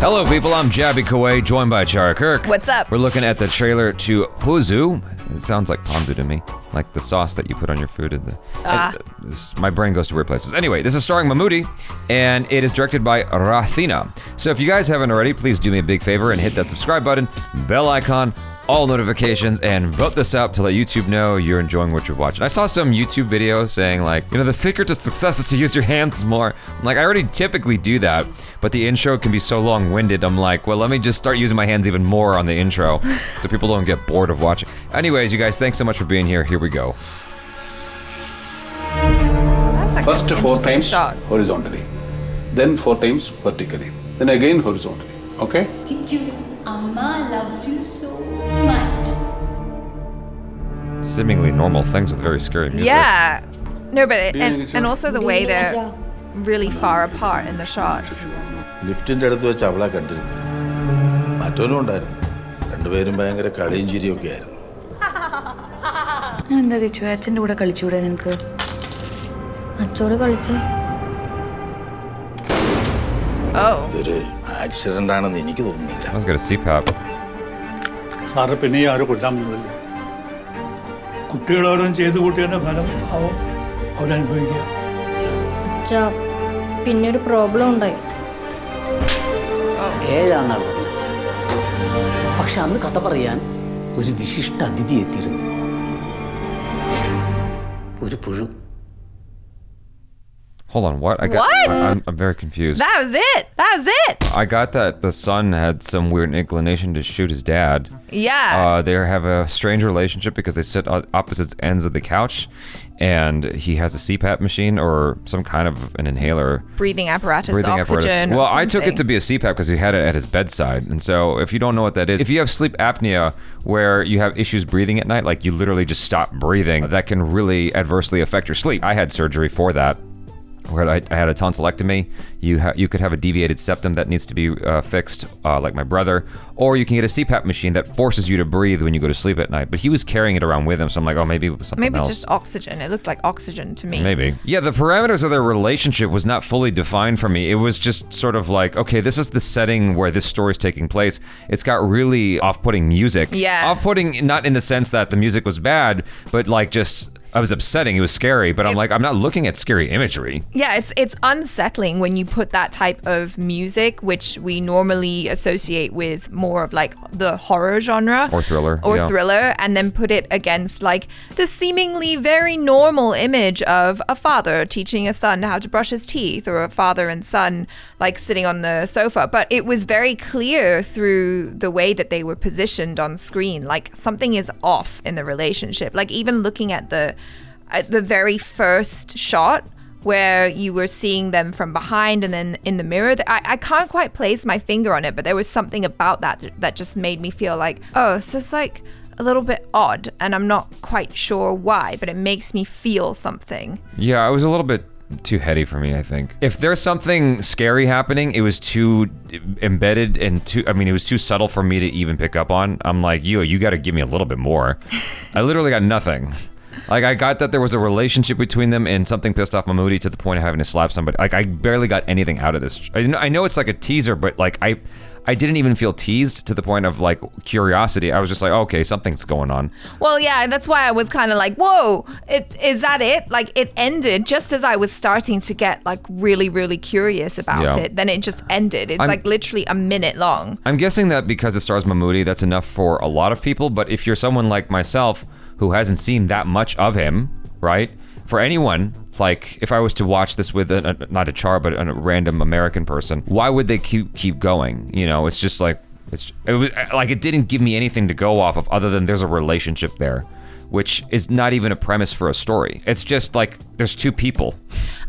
Hello people, I'm Jaby KOAY, joined by ACHARA KIRK. What's up? We're looking at the trailer to PUZHU. It sounds like ponzu to me, like the sauce that you put on your food. My brain goes to weird places. Anyway, this is starring Mammootty, and it is directed by Rathina. So if you guys haven't already, please do me a big favor and hit that subscribe button, bell icon, all notifications, and vote this out to let YouTube know you're enjoying what you're watching. I saw some YouTube video saying like, the secret to success is to use your hands more. I'm like, I already typically do that, but the intro can be so long-winded. I'm like, well, let me just start using my hands even more on the intro so people don't get bored of watching. Anyways, you guys, thanks so much for being here. Here we go. That's like First 4 times horizontally, then 4 times vertically, then again horizontally. Okay? Riju, Amma loves you so much. Seemingly normal things with very scary music. Yeah. No, but and also the way they're really far apart in the shot. ലിഫ്റ്റിന്റെ അടുത്ത് വെച്ച് അവളെ കണ്ടിരുന്നു. മറ്റൊന്നും ഉണ്ടായിരുന്നു. രണ്ടുപേരും ഭയങ്കര കളിയും ചിരിയൊക്കെ ആയിരുന്നു. എന്താ റിച്ചു അച്ഛൻ്റെ കൂടെ കളിച്ചൂടെ നിനക്ക്? അച്ഛോട് കളിച്ചേ. ഇതൊരു ആക്സിഡന്റ് ആണെന്ന് എനിക്ക് തോന്നുന്നില്ല. I was gonna CPAP. Sir പിന്നെ ആരും കൊല്ലാൻ പോകുന്നില്ല. കുട്ടികളോടും ചെയ്തു കൂട്ടിയതിന്റെ ഫലം ആവും അവരനുഭവിക്കുക. പിന്നെ ഒരു പ്രോബ്ലം ഉണ്ടായി. 7 പറഞ്ഞത്. പക്ഷെ അന്ന് കഥ പറയാൻ ഒരു വിശിഷ്ട അതിഥി എത്തിയിരുന്നു. ഒരു പുഴു. Hold on, what? I'm very confused. That was it. I got that the son had some weird inclination to shoot his dad. Yeah. They have a strange relationship because they sit on opposite ends of the couch, and he has a CPAP machine or some kind of an inhaler. Breathing apparatus, oxygen. Well, I took it to be a CPAP because he had it at his bedside. And so if you don't know what that is, if you have sleep apnea where you have issues breathing at night, like you literally just stop breathing, that can really adversely affect your sleep. I had surgery for that. Where I had a tonsillectomy. You could have a deviated septum that needs to be fixed, like my brother, or you can get a CPAP machine that forces you to breathe when you go to sleep at night. But he was carrying it around with him, so I'm like, oh, maybe it was something else. Maybe it's just oxygen. It looked like oxygen to me. Maybe. Yeah, the parameters of their relationship was not fully defined for me. It was just sort of like, okay, this is the setting where this story is taking place. It's got really off-putting music. Yeah. Off-putting, not in the sense that the music was bad, but like just... I was upsetting. It was scary, but I'm not looking at scary imagery. Yeah, it's unsettling when you put that type of music, which we normally associate with more of like the horror genre or thriller, and then put it against like the seemingly very normal image of a father teaching a son how to brush his teeth, or a father and son like sitting on the sofa. But it was very clear through the way that they were positioned on screen, like something is off in the relationship. Like even looking at the very first shot where you were seeing them from behind and then in the mirror, I can't quite place my finger on it, but there was something about that just made me feel like, oh, it's just like a little bit odd, and I'm not quite sure why, but it makes me feel something. Yeah, it was a little bit too heady for me, I think. If there's something scary happening, it was too embedded and it was too subtle for me to even pick up on. I'm like, you got to give me a little bit more. I literally got nothing. Like, I got that there was a relationship between them and something pissed off Mammootty to the point of having to slap somebody. Like, I barely got anything out of this. I know it's like a teaser, but like, I didn't even feel teased to the point of like curiosity. I was just like, okay, something's going on. Well, yeah, that's why I was kind of like, whoa, is that it? Like, it ended just as I was starting to get like really, really curious about it. Then it just ended. It's like literally a minute long. I'm guessing that because it stars Mammootty, that's enough for a lot of people. But if you're someone like myself who hasn't seen that much of him, right? For anyone, like if I was to watch this with not a char, but a random American person, why would they keep going? It's just like it didn't give me anything to go off of other than there's a relationship there, which is not even a premise for a story. It's just like there's two people.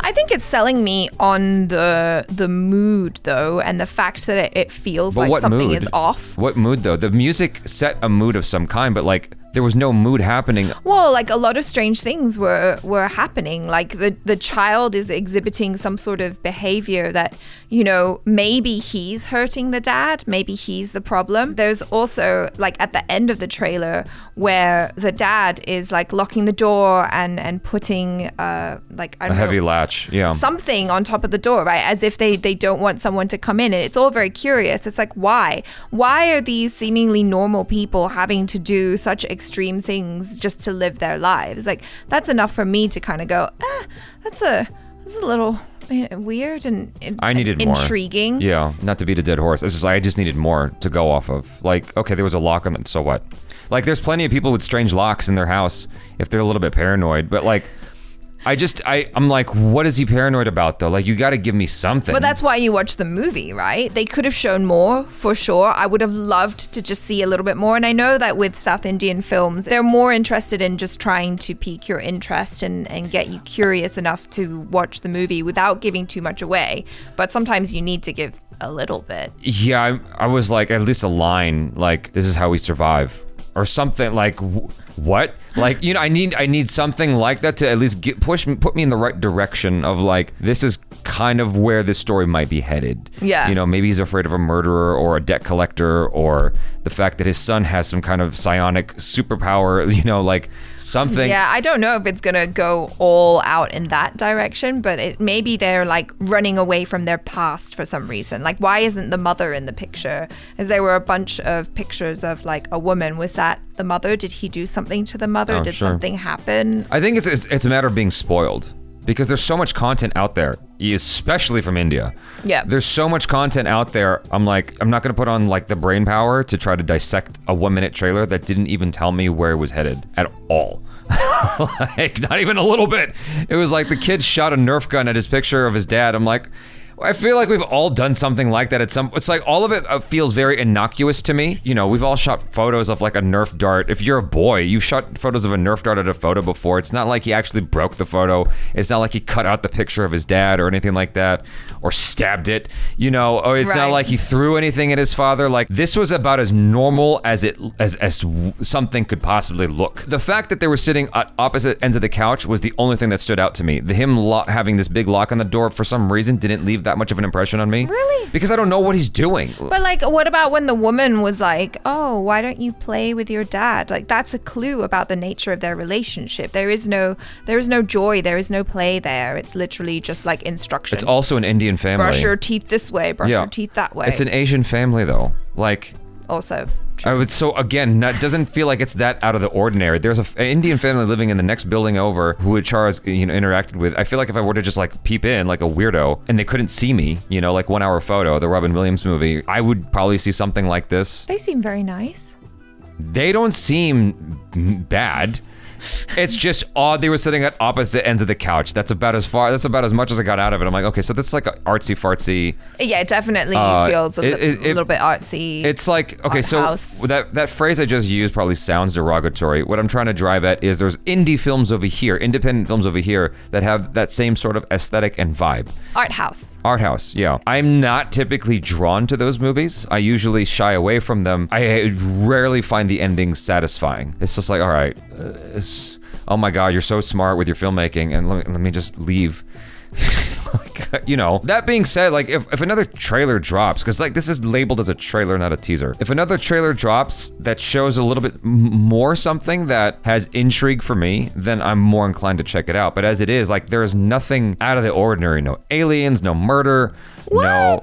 I think it's selling me on the mood though, and the fact that it feels like something is off. What mood though? The music set a mood of some kind, but like there was no mood happening. Well, like a lot of strange things were happening. Like the child is exhibiting some sort of behavior that, you know, maybe he's hurting the dad, maybe he's the problem. There's also like at the end of the trailer where the dad is like locking the door and putting like I don't know, heavy latch, yeah, something on top of the door, right? As if they don't want someone to come in. And it's all very curious. It's like, why are these seemingly normal people having to do such extreme things just to live their lives? Like, that's enough for me to kind of go, that's a little weird and I needed intriguing. More. Yeah, not to beat a dead horse. It's just I just needed more to go off of. Like, okay, there was a lock on it, so what? Like, there's plenty of people with strange locks in their house if they're a little bit paranoid, but like, I'm like, what is he paranoid about though? Like, you got to give me something. But that's why you watch the movie, right? They could have shown more for sure. I would have loved to just see a little bit more. And I know that with South Indian films, they're more interested in just trying to pique your interest and get you curious enough to watch the movie without giving too much away. But sometimes you need to give a little bit. Yeah, I was like, at least a line like, this is how we survive. Or something like, what? Like, you know, I need something like that to at least put me in the right direction of like, this is kind of where this story might be headed. Yeah. You know, maybe he's afraid of a murderer or a debt collector, or the fact that his son has some kind of psionic superpower, you know, like something. Yeah, I don't know if it's gonna go all out in that direction, but maybe they're like running away from their past for some reason. Like, why isn't the mother in the picture? As there were a bunch of pictures of like a woman. Was that the mother? Did he do something to the mother? Oh, Did sure. something happen? I think it's a matter of being spoiled, because there's so much content out there, especially from India. Yeah. There's so much content out there. I'm like, I'm not going to put on like the brain power to try to dissect a 1-minute trailer that didn't even tell me where it was headed at all. Like, not even a little bit. It was like the kid shot a Nerf gun at his picture of his dad. I'm like, I feel like we've all done something like that at some. It's like all of it feels very innocuous to me. You know, we've all shot photos of like a Nerf dart. If you're a boy, you've shot photos of a Nerf dart at a photo before. It's not like he actually broke the photo. It's not like he cut out the picture of his dad or anything like that, or stabbed it. You know, or it's not like he threw anything at his father. Like, this was about as normal as something could possibly look. The fact that they were sitting at opposite ends of the couch was the only thing that stood out to me. Him having this big lock on the door for some reason didn't leave that much of an impression on me. Really? Because I don't know what he's doing. But like, what about when the woman was like, oh, why don't you play with your dad? Like, that's a clue about the nature of their relationship. There is no joy, there is no play there. It's literally just like instruction. It's also an Indian family. Brush your teeth this way, brush your teeth that way. It's an Asian family though. Like, also. So again, doesn't feel like it's that out of the ordinary. There's an Indian family living in the next building over who ACHARA's, you know, interacted with. I feel like if I were to just like peep in like a weirdo and they couldn't see me, you know, like 1 Hour Photo, the Robin Williams movie, I would probably see something like this. They seem very nice. They don't seem bad. It's just odd they were sitting at opposite ends of the couch. That's about as much as I got out of it. I'm like, okay, so this is like artsy fartsy. Yeah, it definitely feels a little bit artsy. It's like, okay, so that phrase I just used probably sounds derogatory. What I'm trying to drive at is there's indie films over here, independent films over here that have that same sort of aesthetic and vibe. Art house, yeah. I'm not typically drawn to those movies. I usually shy away from them. I rarely find the ending satisfying. It's just like, all right, oh my God, you're so smart with your filmmaking, and let me just leave. You know, that being said, like if another trailer drops, because like this is labeled as a trailer, not a teaser. If another trailer drops that shows a little bit more something that has intrigue for me, then I'm more inclined to check it out. But as it is, like there is nothing out of the ordinary. No aliens, no murder. What? No.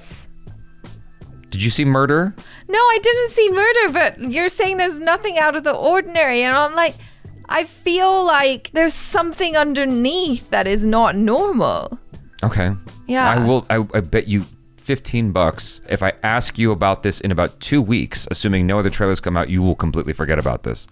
Did you see Murder? No, I didn't see Murder, but you're saying there's nothing out of the ordinary, and I'm like, I feel like there's something underneath that is not normal. Okay. Yeah. I bet you $15 if I ask you about this in about 2 weeks, assuming no other trailers come out, you will completely forget about this.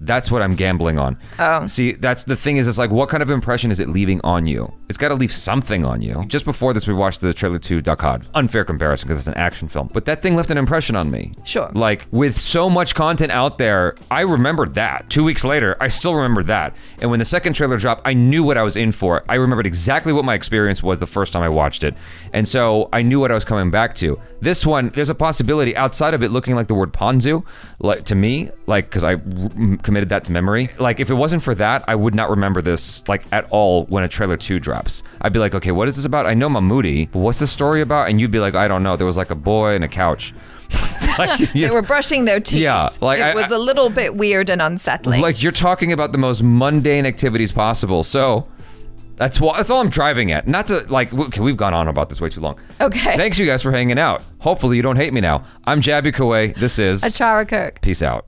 That's what I'm gambling on. Oh. See, that's the thing is, it's like, what kind of impression is it leaving on you? It's got to leave something on you. Just before this, we watched the trailer to Dakar. Unfair comparison because it's an action film. But that thing left an impression on me. Sure. Like, with so much content out there, I remembered that. 2 weeks later, I still remembered that. And when the second trailer dropped, I knew what I was in for. I remembered exactly what my experience was the first time I watched it. And so I knew what I was coming back to. This one, there's a possibility outside of it looking like the word PUZHU, like to me, like, because I committed that to memory. Like, if it wasn't for that, I would not remember this, like, at all when a trailer 2 drops. I'd be like, okay, what is this about? I know Mammootty, but what's the story about? And you'd be like, I don't know. There was like a boy and a couch. Like, They were brushing their teeth. Yeah, like it was a little bit weird and unsettling. Like, you're talking about the most mundane activities possible. So that's all I'm driving at. Not to, like, okay, we've gone on about this way too long. Okay. Thanks you guys for hanging out. Hopefully you don't hate me now. I'm Jaby KOAY. This is ACHARA KIRK. Peace out.